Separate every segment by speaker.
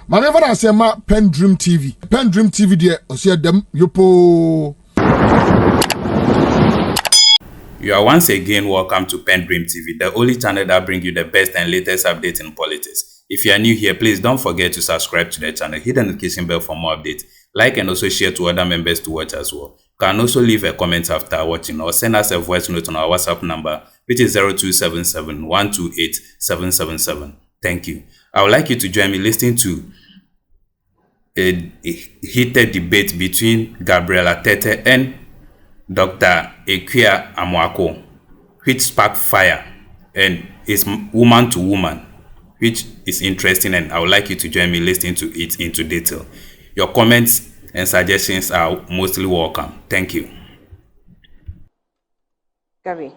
Speaker 1: Maneva na sema PENDREAM TV. PENDREAM TV de osia dem yopo.
Speaker 2: You are once again welcome to PENDREAM TV, the only channel that brings you the best and latest updates in politics. If you are new here, please don't forget to subscribe to the channel, hit the notification bell for more updates, like and also share to other members to watch as well. You can also leave a comment after watching or send us a voice note on our WhatsApp number, which is 0277 128 777. Thank you. I would like you to join me listening to a heated debate between Gabriella Tetteh and Dr. Ekua Amoako, which sparked fire and is woman to woman, which is interesting, and I would like you to join me listening to it into detail. Your comments and suggestions are mostly welcome. Thank you.
Speaker 3: Gabby,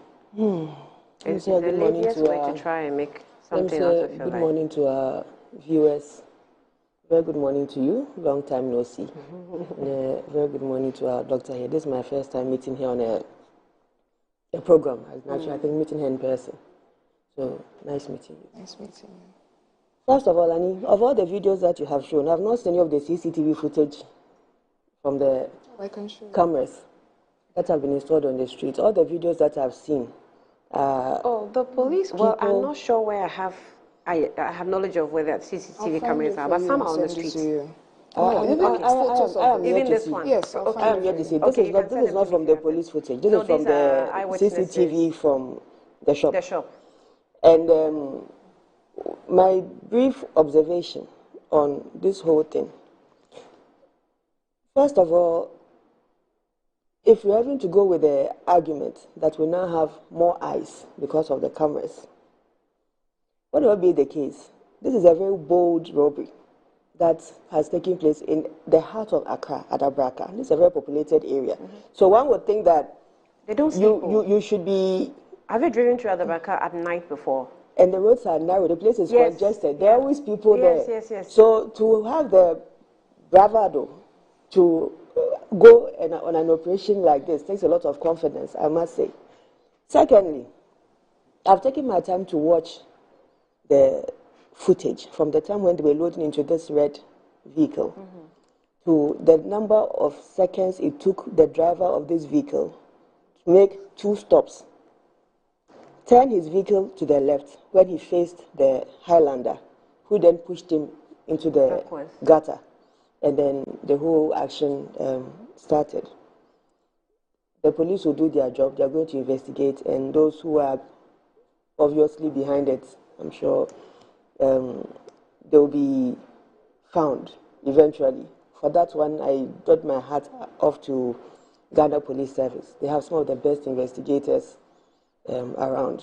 Speaker 4: It's the laziest way to try and make something out of your life.
Speaker 5: Good morning to our viewers. Very good morning to you. Long time no see. And very good morning to our doctor here. This is my first time meeting here on a program. Actually, I think meeting her in person. So, nice meeting you.
Speaker 3: Nice meeting you.
Speaker 5: First of all, Annie, of all the videos that you have shown, I've not seen any of the CCTV footage from the cameras that have been installed on the streets. All the videos that I've seen.
Speaker 4: The police. Well, I'm not sure where I have knowledge of where the CCTV cameras are, but some are on the streets. Even this one.
Speaker 3: Yes,
Speaker 5: I am here to say this is not from the police footage. This is from the CCTV from the shop.
Speaker 4: The shop.
Speaker 5: And my brief observation on this whole thing. First of all, if we're having to go with the argument that we now have more eyes because of the cameras, what will be the case? This is a very bold robbery that has taken place in the heart of Accra, Adabraka. This is a very populated area. So one would think that
Speaker 4: they don't
Speaker 5: you should be...
Speaker 4: Have you driven to Adabraka at night before?
Speaker 5: And the roads are narrow, the place is congested. There are always people there.
Speaker 4: Yes.
Speaker 5: So to have the bravado to go on an operation like this takes a lot of confidence, I must say. Secondly, I've taken my time to watch the footage from the time when they were loading into this red vehicle to the number of seconds it took the driver of this vehicle to make 2 stops, turn his vehicle to the left when he faced the Highlander, who then pushed him into the gutter, and then the whole action started. The police will do their job. They are going to investigate, and those who are obviously behind it, I'm sure they will be found eventually. For that one, I got my hat off to Ghana Police Service. They have some of the best investigators around.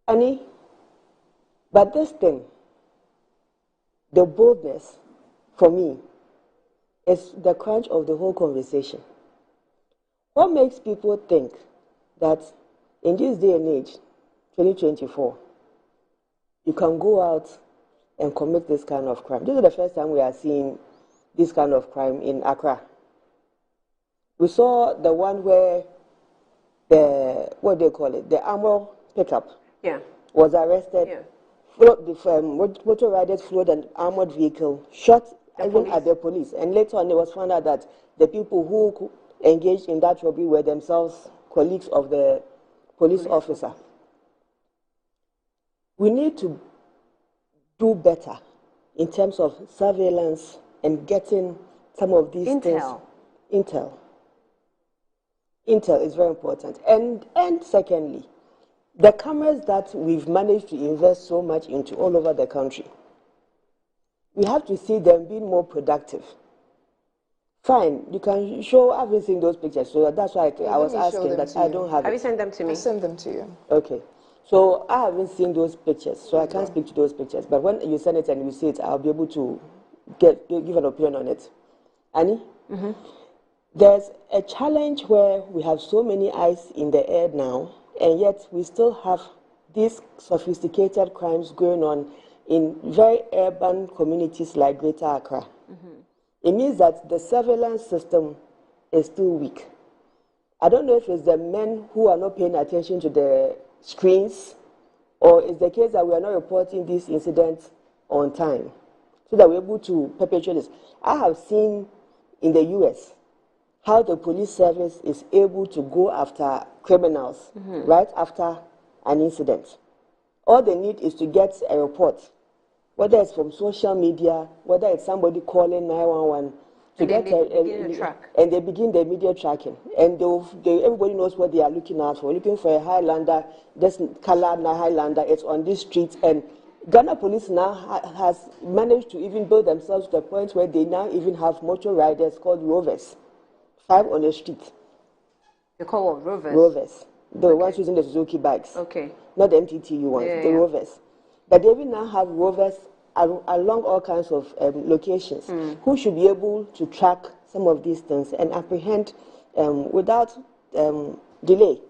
Speaker 5: Annie, but this thing, the boldness, for me, is the crunch of the whole conversation. What makes people think that in this day and age, 2024, you can go out and commit this kind of crime? This is the first time we are seeing this kind of crime in Accra. We saw the one where the armor pickup was arrested. Motor riders flowed an armored vehicle, shot even at the police. And later on, it was found out that the people who engaged in that robbery were themselves colleagues of the police officer. We need to do better in terms of surveillance and getting some of these things. Intel is very important. And secondly, the cameras that we've managed to invest so much into all over the country, we have to see them being more productive. Fine, you can show, I haven't seen those pictures, so that's why I was asking that I don't have
Speaker 4: you sent them to me?
Speaker 3: I sent them to you.
Speaker 5: Okay. So I haven't seen those pictures, so I can't speak to those pictures. But when you send it and you see it, I'll be able to give an opinion on it. Annie? There's a challenge where we have so many eyes in the air now, and yet we still have these sophisticated crimes going on in very urban communities like Greater Accra. It means that the surveillance system is still weak. I don't know if it's the men who are not paying attention to the screens, or is the case that we are not reporting these incidents on time. so that we're able to perpetrate this. I have seen in the US how the police service is able to go after criminals right after an incident. All they need is to get a report, whether it's from social media, whether it's somebody calling 911,
Speaker 4: and then they begin to track.
Speaker 5: And they begin the immediate tracking. And everybody knows what they are looking out for. Looking for a Highlander, this color Highlander, it's on this street. And Ghana police now has managed to even build themselves to the point where they now even have motor riders called rovers, 5 on the street.
Speaker 4: They call what, rovers?
Speaker 5: Rovers. The ones using the Suzuki bikes.
Speaker 4: Okay.
Speaker 5: Not the MTTU ones, the rovers. But they will now have rovers along all kinds of locations who should be able to track some of these things and apprehend without delay.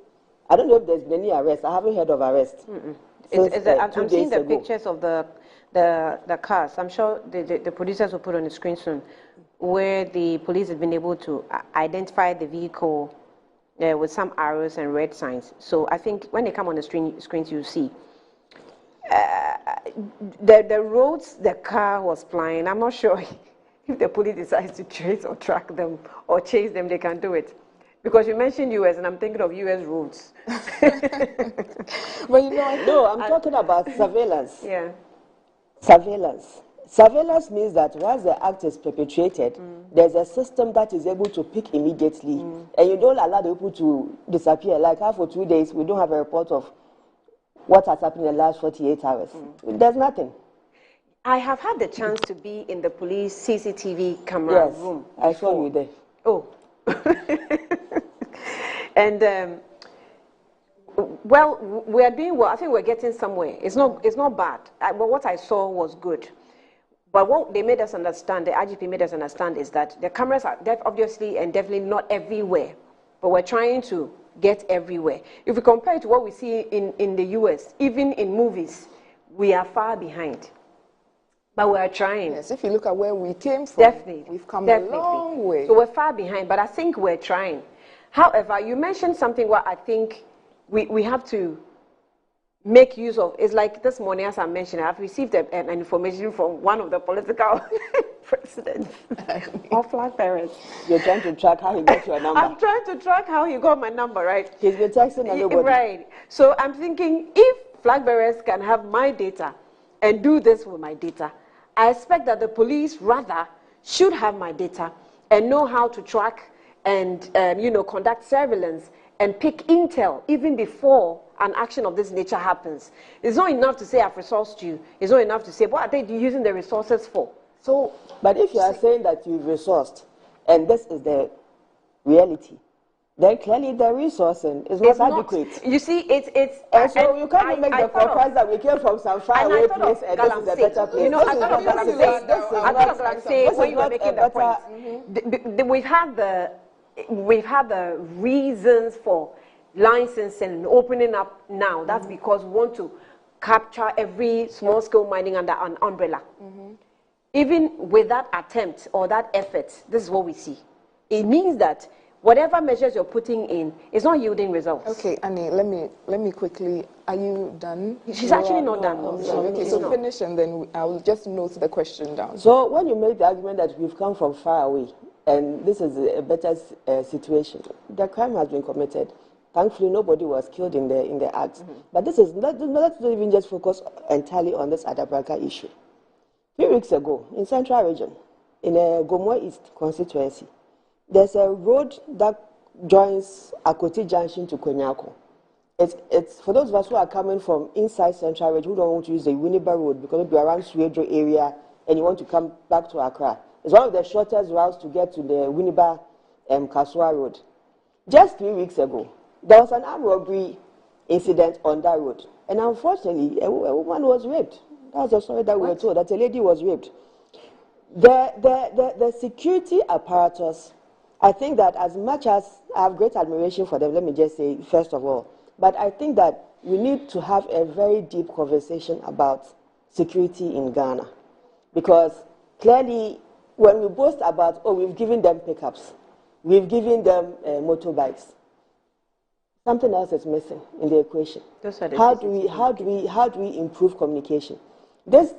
Speaker 5: I don't know if there's been any arrest. I haven't heard of arrest.
Speaker 4: I'm seeing the pictures of the cars. I'm sure the producers will put on the screen soon, where the police have been able to identify the vehicle with some arrows and red signs. So I think when they come on the screens, you see. The roads the car was flying, I'm not sure if the police decides to trace or track them or chase them, they can do it. Because you mentioned US, and I'm thinking of US roads.
Speaker 5: But you know, no, I'm talking about surveillance.
Speaker 4: Yeah.
Speaker 5: Surveillance. Surveillance means that once the act is perpetrated, there's a system that is able to pick immediately, and you don't allow the people to disappear. Like how for 2 days, we don't have a report of what has happened in the last 48 hours. There's nothing.
Speaker 4: I have had the chance to be in the police CCTV camera room.
Speaker 5: I saw you there.
Speaker 4: Oh. And well, we are doing well. I think we're getting somewhere. It's not bad. But what I saw was good. But what they made us understand, the IGP made us understand, is that the cameras are obviously and definitely not everywhere. But we're trying to get everywhere. If we compare it to what we see in the US, even in movies, we are far behind. But we are trying.
Speaker 3: Yes, if you look at where we came from, we've come a long way.
Speaker 4: So we're far behind, but I think we're trying. However, you mentioned something what I think we have to make use of. It's like this morning, as I mentioned, I've received an information from one of the political presidents of flag bearers.
Speaker 5: You're trying to track how he got your number.
Speaker 4: I'm trying to track how he got my number, right?
Speaker 5: He's been texting everybody.
Speaker 4: Right. So I'm thinking, if flag bearers can have my data and do this with my data, I expect that the police rather should have my data and know how to track and conduct surveillance and pick intel even before an action of this nature happens. It's not enough to say I've resourced you. It's not enough to say what are they using the resources for.
Speaker 5: So, but if you are saying that you've resourced and this is the reality, then clearly the resourcing is not adequate.
Speaker 4: You see, it's
Speaker 5: and so you can't make the forecast that we came from some far away place and this is a better place.
Speaker 4: You know, I thought of Galamsey when you were making the point. We've had the reasons for licensing and opening up now. That's because we want to capture every small-scale mining under an umbrella. Even with that attempt or that effort, this is what we see. It means that whatever measures you're putting in is not yielding results.
Speaker 3: Okay, Annie, let me quickly. Are you done?
Speaker 4: She's actually not done.
Speaker 3: Okay, so finish and then I'll just note the question down.
Speaker 5: So when you make the argument that we've come from far away and this is a better situation, the crime has been committed. Thankfully, nobody was killed in the act. But this is let's not even just focus entirely on this Adabraka issue. 3 weeks ago, in Central Region, in a Gomoa East constituency, there's a road that joins Akoti Junction to Konyako. It's for those of us who are coming from inside Central Region who don't want to use the Winneba Road because maybe around Suedro area and you want to come back to Accra. It's one of the shortest routes to get to the Winneba Kasua Road. Just 3 weeks ago, there was an armed robbery incident on that road. And unfortunately, a woman was raped. That's the story that we were told, that a lady was raped. The security apparatus, I think that as much as I have great admiration for them, let me just say, first of all, but I think that we need to have a very deep conversation about security in Ghana. Because clearly, when we boast about, oh, we've given them pickups, we've given them motorbikes, something else is missing in the equation. How do we improve communication? This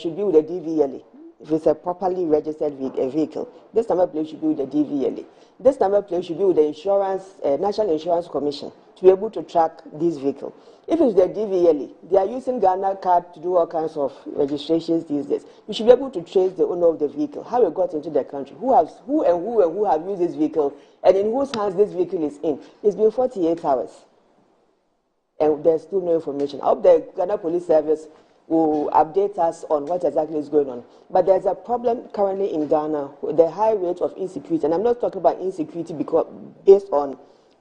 Speaker 5: should be with a DVLA. If it's a properly registered vehicle, this number plate should be with the DVLA. This number plate should be with the insurance, National Insurance Commission, to be able to track this vehicle. If it's the DVLA, they are using Ghana card to do all kinds of registrations these days. You should be able to trace the owner of the vehicle, how it got into the country, who have used this vehicle, and in whose hands this vehicle is in. It's been 48 hours, and there's still no information. I hope the Ghana Police Service will update us on what exactly is going on. But there's a problem currently in Ghana, the high rate of insecurity. And I'm not talking about insecurity because based on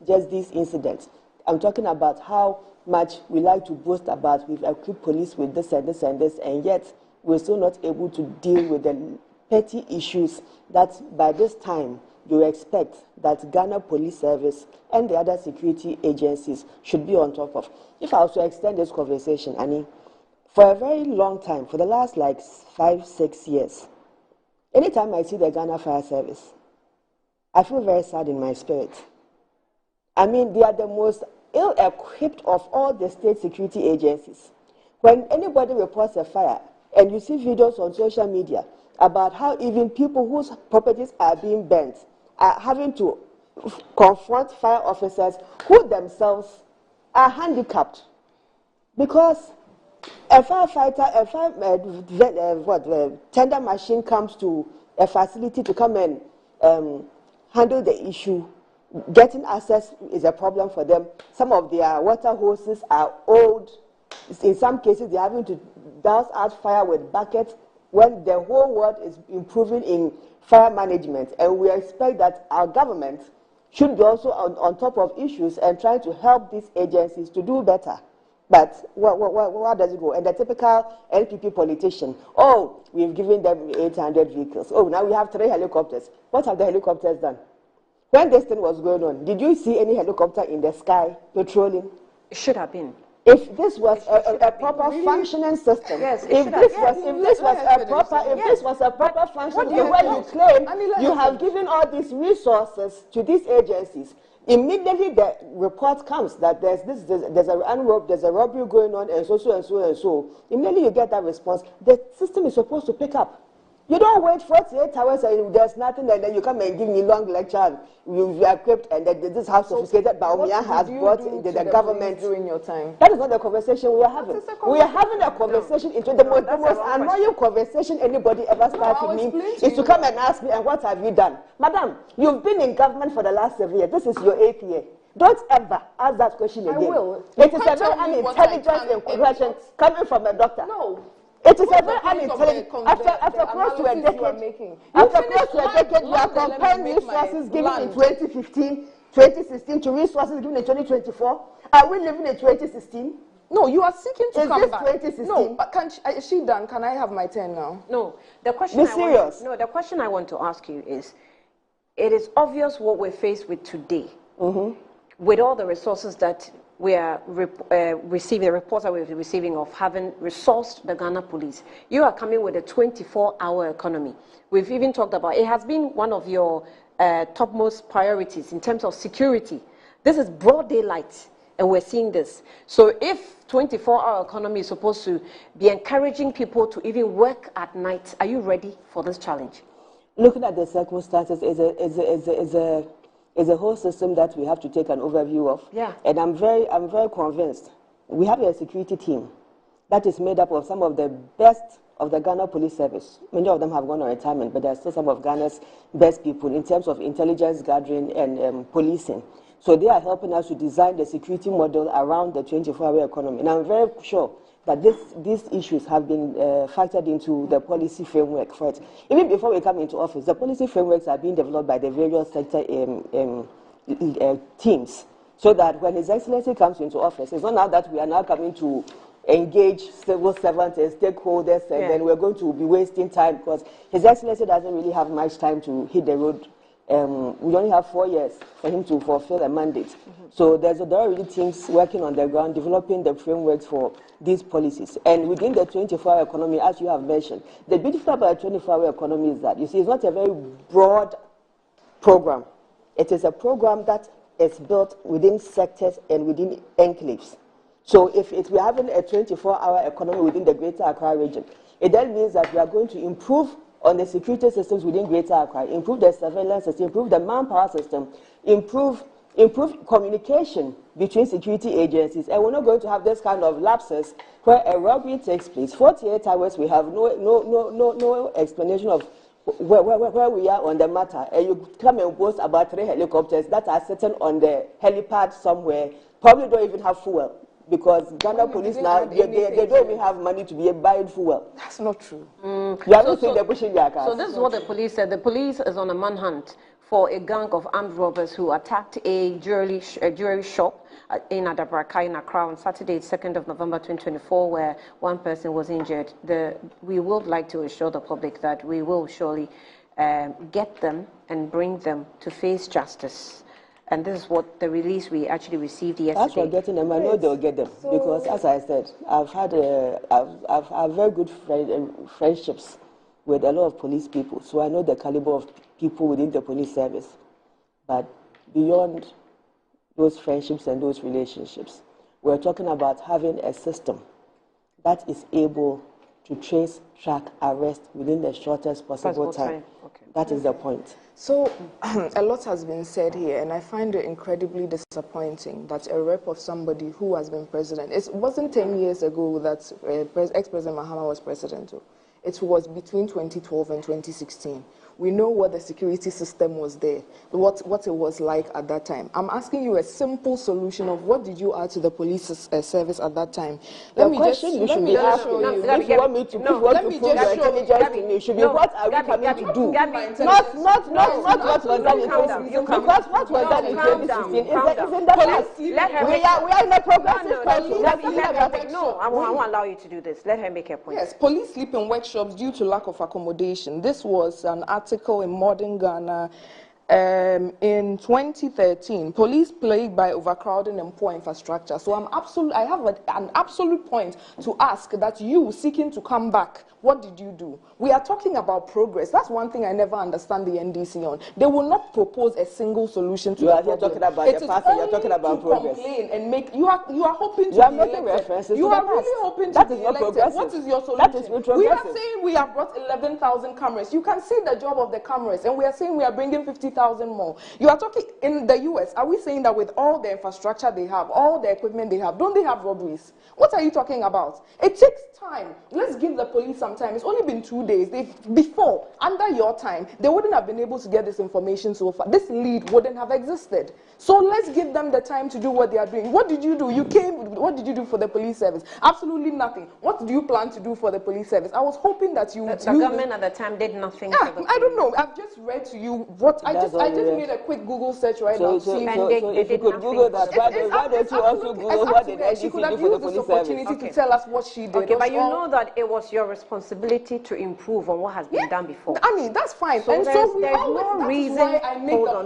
Speaker 5: just these incidents. I'm talking about how much we like to boast about we've equipped police with this and this and this, and yet we're still not able to deal with the petty issues that by this time you expect that Ghana Police Service and the other security agencies should be on top of. If I also extend this conversation, Annie, for a very long time, for the last like 5-6 years, anytime I see the Ghana Fire Service, I feel very sad in my spirit. I mean, they are the most ill-equipped of all the state security agencies. When anybody reports a fire, and you see videos on social media about how even people whose properties are being burnt are having to confront fire officers who themselves are handicapped because a firefighter, tender machine comes to a facility to come and handle the issue. Getting access is a problem for them. Some of their water hoses are old. In some cases, they're having to douse out fire with buckets when the whole world is improving in fire management. And we expect that our government should be also on top of issues and try to help these agencies to do better. But where does it go? And the typical LPP politician, oh, we've given them 800 vehicles. Oh, now we have 3 helicopters. What have the helicopters done? When this thing was going on, did you see any helicopter in the sky patrolling?
Speaker 4: It should have been.
Speaker 5: If this was a proper functioning system,
Speaker 4: yes,
Speaker 5: if this was a proper functioning system, where you claim you have given all these resources to these agencies, immediately the report comes that there's a robbery going on and so. Immediately you get that response. The system is supposed to pick up. You don't wait 48 hours and there's nothing, and then you come and give me long lecture. You've equipped, and then this is how sophisticated Baumia has brought the government.
Speaker 3: During your time,
Speaker 5: that is not the conversation we are having. We are having a conversation into the most annoying conversation anybody ever started with me is to come and ask me, and what have you done, Madam? You've been in government for the last 7 years. This is your 8th year. Don't ever ask that question again.
Speaker 3: I will.
Speaker 5: It is a very unintelligent question coming from a doctor.
Speaker 3: No.
Speaker 5: It is a very unintelligent. After close to a decade, you are comparing resources given in 2015, 2016 to resources given in 2024. Are we living in 2016?
Speaker 3: No, you are seeking to come back.
Speaker 5: 2016?
Speaker 3: No, but is she done? Can I have my turn now?
Speaker 4: No. The question the question I want to ask you is, it is obvious what we're faced with today. With all the resources that we are receiving, the reports that we're receiving of having resourced the Ghana police. You are coming with a 24-hour economy. We've even talked about, it has been one of your topmost priorities in terms of security. This is broad daylight, and we're seeing this. So if 24-hour economy is supposed to be encouraging people to even work at night, are you ready for this challenge?
Speaker 5: Looking at the circumstances is a whole system that we have to take an overview of.
Speaker 4: Yeah.
Speaker 5: And I'm very convinced. We have a security team that is made up of some of the best of the Ghana Police Service. Many of them have gone on retirement, but there are still some of Ghana's best people in terms of intelligence gathering and policing. So they are helping us to design the security model around the 24-hour economy. And I'm very sure that these issues have been factored into the policy framework for it. Even before we come into office, the policy frameworks are being developed by the various sector teams, so that when His Excellency comes into office, it's not now that we are now coming to engage civil servants and stakeholders, and then we're going to be wasting time, because His Excellency doesn't really have much time to hit the road. We only have 4 years for him to fulfill a mandate. So there are already teams working on the ground, developing the frameworks for these policies. And within the 24-hour economy, as you have mentioned, the beautiful about the 24-hour economy is that, you see, it's not a very broad program. It is a program that is built within sectors and within enclaves. So if we're having a 24-hour economy within the Greater Accra region, it then means that we are going to improve on the security systems within Greater Accra, improve the surveillance system, improve the manpower system, improve communication between security agencies, and we're not going to have this kind of lapses where a robbery takes place. 48 hours, we have no explanation of where we are on the matter, and you come and boast about 3 helicopters that are sitting on the helipad somewhere, probably don't even have fuel, because Ghana police now, they don't even have money to be buying fuel.
Speaker 3: That's not true.
Speaker 5: You haven't seen the pushing their cars.
Speaker 4: So this is what the police said. The police is on a manhunt for a gang of armed robbers who attacked a jewelry shop in Adabraka in Accra on Saturday, 2nd of November 2024, where one person was injured. We would like to assure the public that we will surely get them and bring them to face justice. And this is what the release we actually received yesterday.
Speaker 5: As for getting them, I know they'll get them, because as I said, I've had very good friendships with a lot of police people, so I know the caliber of people within the police service. But beyond those friendships and those relationships, we're talking about having a system that is able to trace, track, arrest within the shortest possible time.
Speaker 4: Okay.
Speaker 5: That is the point.
Speaker 3: So a lot has been said here, and I find it incredibly disappointing that a rep of somebody who has been president, it wasn't 10 years ago that ex-President Mahama was president. It was between 2012 and 2016. We know what the security system was there, what it was like at that time. I'm asking you a simple solution of what did you add to the police service at that time.
Speaker 5: Let me just show you. If you want me to prove your intelligence to me, should be what are we coming to do? Not what was done in 2016. Because what was done in 2016 is in the past. We are in a progressive country.
Speaker 4: No, I won't allow you to do this. Let her make her point.
Speaker 3: Yes, police sleep in workshops due to lack of accommodation. This was an article in Modern Ghana in 2013. Police plagued by overcrowding and poor infrastructure. So I have an absolute point to ask that you seeking to come back, what did you do? We are talking about progress. That's one thing I never understand the NDC on. They will not propose a single solution to the problem.
Speaker 5: Talking about the past, you're talking about progress.
Speaker 3: Complain and make you are hoping to
Speaker 5: you are
Speaker 3: be
Speaker 5: making
Speaker 3: elected.
Speaker 5: references
Speaker 3: You
Speaker 5: to
Speaker 3: are
Speaker 5: the
Speaker 3: really
Speaker 5: past.
Speaker 3: hoping to
Speaker 5: That
Speaker 3: be
Speaker 5: is not
Speaker 3: elected.
Speaker 5: progressive.
Speaker 3: What is your solution?
Speaker 5: That is not
Speaker 3: We are
Speaker 5: progressive.
Speaker 3: saying we have brought 11,000 cameras. You can see the job of the cameras, and we are saying we are bringing 50,000 more. You are talking in the US. Are we saying that with all the infrastructure they have, all the equipment they have, don't they have robberies? What are you talking about? It takes time. Let's give the police some time. It's only been 2 days. Before, under your time, they wouldn't have been able to get this information so far. This lead wouldn't have existed. So let's give them the time to do what they are doing. What did you do? What did you do for the police service? Absolutely nothing. What do you plan to do for the police service? I was hoping that you...
Speaker 4: The government at the time did nothing for the police.
Speaker 3: I don't know. I've just read to you what... I just made a quick Google search right now.
Speaker 5: So if you could Google that, why don't you also Google what did NDC do for the police service?
Speaker 3: To tell us what she did.
Speaker 4: Okay, but you know that it was your responsibility to improve on what has been done before.
Speaker 3: I mean, that's fine.
Speaker 4: So
Speaker 3: and
Speaker 4: there's
Speaker 3: no reason.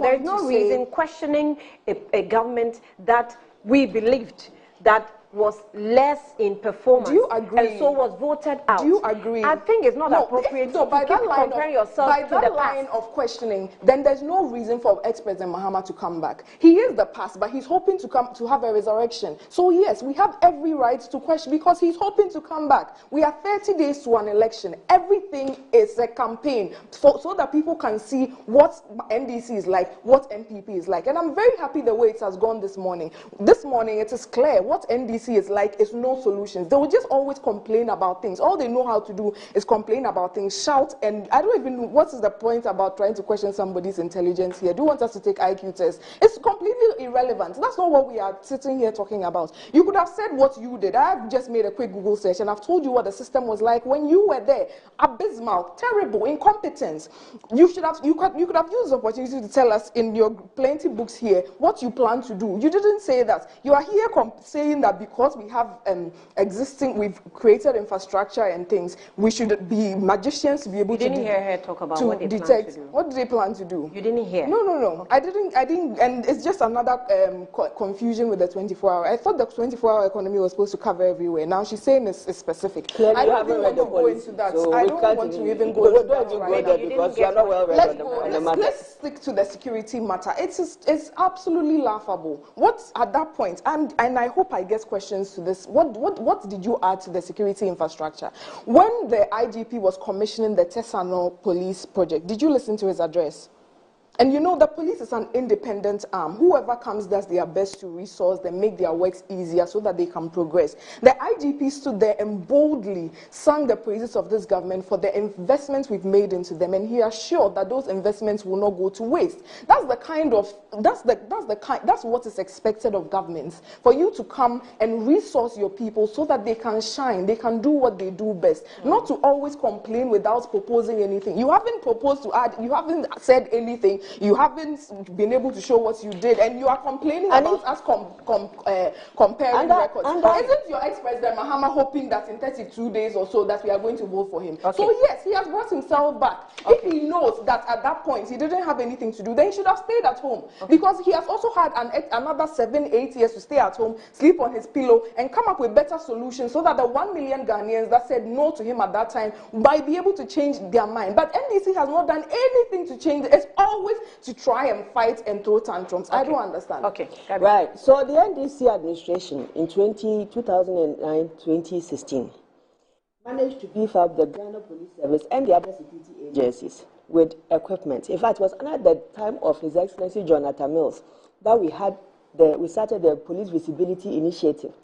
Speaker 4: There's no reason questioning a government that we believed that was less in performance.
Speaker 3: Do you agree?
Speaker 4: And so was voted out.
Speaker 3: Do you agree?
Speaker 4: I think it's not appropriate to keep comparing yourself to the past. By that line
Speaker 3: of questioning, then there's no reason for ex-President Mahama to come back. He is the past, but he's hoping to have a resurrection. So yes, we have every right to question because he's hoping to come back. We are 30 days to an election. Everything is a campaign so that people can see what NDC is like, what MPP is like. And I'm very happy the way it has gone this morning. This morning, it is clear what NDC is like is no solutions. They will just always complain about things. All they know how to do is complain about things, shout, and I don't even know what is the point about trying to question somebody's intelligence here. Do you want us to take IQ tests? It's completely irrelevant. That's not what we are sitting here talking about. You could have said what you did. I have just made a quick Google search and I've told you what the system was like when you were there. Abysmal, terrible, incompetence. You could have used the opportunity to tell us in your plenty books here what you plan to do. You didn't say that. You are here saying that because we have we've created infrastructure and things, we should be magicians to be able to
Speaker 4: You didn't hear her talk about what they
Speaker 3: detect.
Speaker 4: plan to do.
Speaker 3: What do they plan to do?
Speaker 4: You didn't hear?
Speaker 3: No. Okay. I didn't, and it's just another confusion with the 24-hour. I thought the 24-hour economy was supposed to cover everywhere. Now she's saying it's specific.
Speaker 5: Clearly
Speaker 3: I don't even want to go into that. I don't want to even go into that right now.
Speaker 5: Because you are not well read on the matter.
Speaker 3: Let's stick to the security matter. It's absolutely laughable. What's at that point? And I hope I get questions questions to this. What did you add to the security infrastructure? When the IGP was commissioning the Tetteh police project, did you listen to his address? And you know, the police is an independent arm. Whoever comes does their best to resource them, make their works easier so that they can progress. The IGP stood there and boldly sang the praises of this government for the investments we've made into them, and he assured that those investments will not go to waste. That's what is expected of governments, for you to come and resource your people so that they can shine, they can do what they do best, not to always complain without proposing anything. You haven't proposed to add, you haven't said anything. You haven't been able to show what you did, and you are complaining about us comparing records. Isn't your ex-president Mahama hoping that in 32 days or so that we are going to vote for him? Okay. So yes, he has brought himself back. Okay. If he knows that at that point he didn't have anything to do, then he should have stayed at home. Okay. Because he has also had another 7-8 years to stay at home, sleep on his pillow, and come up with better solutions so that the 1 million Ghanaians that said no to him at that time might be able to change their mind. But NDC has not done anything to change it. It's always to try and fight and throw tantrums. Okay. I don't understand.
Speaker 5: Okay. Right. So the NDC administration in 2009-2016 managed to beef up the Ghana Police Service and the other security agencies with equipment. In fact, it was at the time of His Excellency Jonathan Mills that we started the Police Visibility Initiative.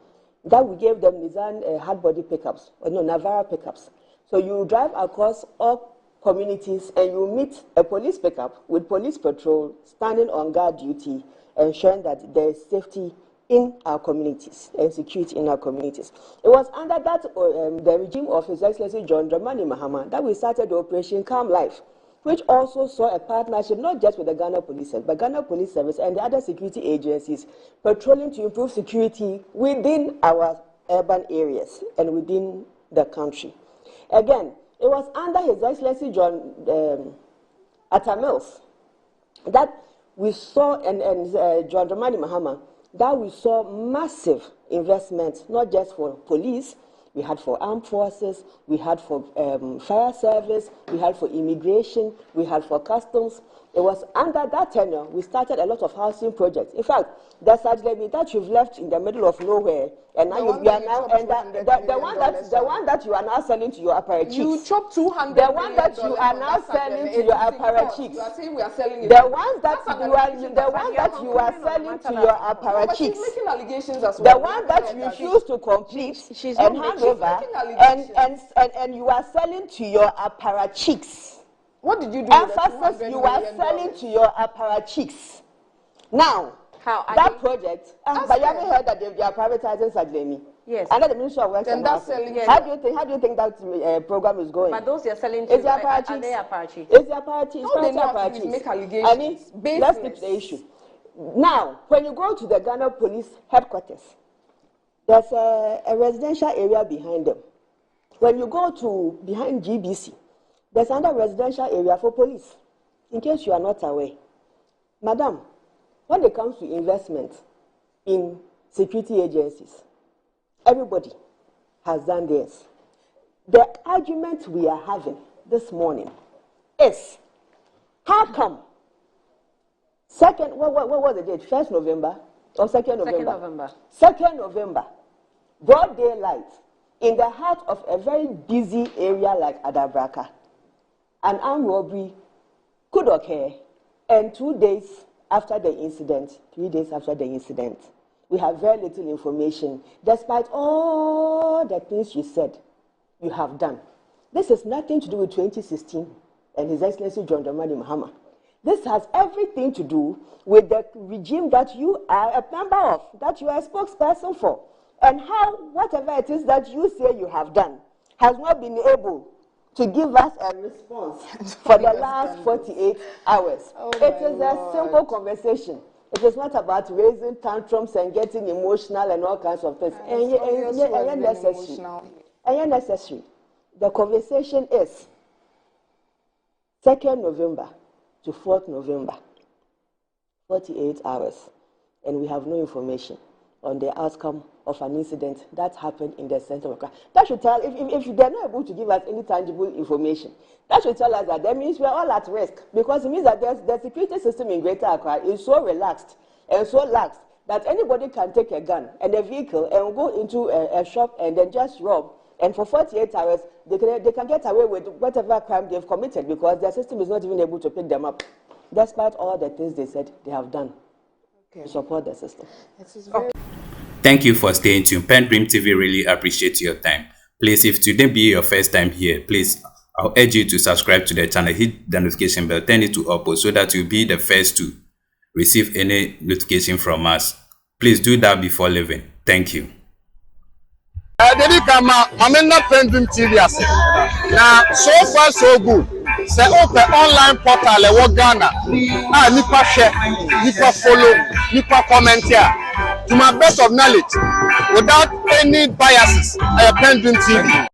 Speaker 5: That we gave them Nissan hard body pickups, Navara pickups. So you drive across all communities and you meet a police pickup with police patrol standing on guard duty, ensuring that there is safety in our communities and security in our communities. It was under that the regime of His Excellency John Dramani Mahama that we started the Operation Calm Life, which also saw a partnership not just with the Ghana Police Service, but Ghana Police Service and the other security agencies patrolling to improve security within our urban areas and within the country. Again, it was under His Excellency John Atta Mills that we saw, and John Dramani Mahama, that we saw massive investments, not just for police, we had for armed forces, we had for fire service, we had for immigration, we had for customs. It was under that tenure we started a lot of housing projects. In fact, the Sajlemi that you've left in the middle of nowhere, and now the one that you are now selling to your apparatchiks.
Speaker 3: You chopped $200.
Speaker 5: The one that you are now selling to your apparatchiks.
Speaker 3: You are saying we are selling it.
Speaker 5: The one that you are selling to your apparatchiks.
Speaker 3: She's making allegations as well.
Speaker 5: The one that you refuse to complete and hand over, and you are selling to your apparatchiks.
Speaker 3: What did you do?
Speaker 5: Emphasis, you are selling to your apparatchiks. Now, that project, but you haven't heard that they are privatizing Sajlemi.
Speaker 4: Yes.
Speaker 5: Under the Ministry of Works and
Speaker 3: Housing.
Speaker 5: How do you think that program is going?
Speaker 4: But those you are selling to, are they apparatchiks?
Speaker 5: Is the apparatchiks?
Speaker 3: No, they don't make allegations.
Speaker 5: I mean, let's keep the issue. Now, when you go to the Ghana Police Headquarters, there's a residential area behind them. When you go to behind GBC, there's another residential area for police. In case you are not aware, Madam, when it comes to investment in security agencies, everybody has done theirs. The argument we are having this morning is, how come what was the date? 1st November or 2nd November? 2nd November, broad daylight, in the heart of a very busy area like Adabraka, an armed robbery could occur, and 2 days after the incident, 3 days after the incident, we have very little information, despite all the things you said you have done. This has nothing to do with 2016 and His Excellency John Dramani Mahama. This has everything to do with the regime that you are a member of, that you are a spokesperson for, and how whatever it is that you say you have done has not been able to give us a response for the last 48 hours. It is a simple conversation. It is not about raising tantrums and getting emotional and all kinds of things. And necessary. The conversation is 2nd November to 4th November, 48 hours, and we have no information on the outcome of an incident that happened in the center of crime. That should tell, if they're not able to give us any tangible information, that should tell us that means we're all at risk, because it means that the security system in Greater Accra is so relaxed and so lax that anybody can take a gun and a vehicle and go into a shop and then just rob, and for 48 hours they can get away with whatever crime they've committed because their system is not even able to pick them up, despite all the things they said they have done to support the system.
Speaker 2: Thank you for staying tuned. PENDREAM TV really appreciate your time. Please, if today be your first time here, please, I'll urge you to subscribe to the channel, hit the notification bell, turn it to all so that you'll be the first to receive any notification from us. Please do that before leaving. Thank you.
Speaker 6: Dedi kama amena PENDREAM TV ase. Na so far so good. Say open online portal e wo Ghana. Nipa share, nipa follow, nipa comment here. To my best of knowledge, without any biases, PENDREAM TV.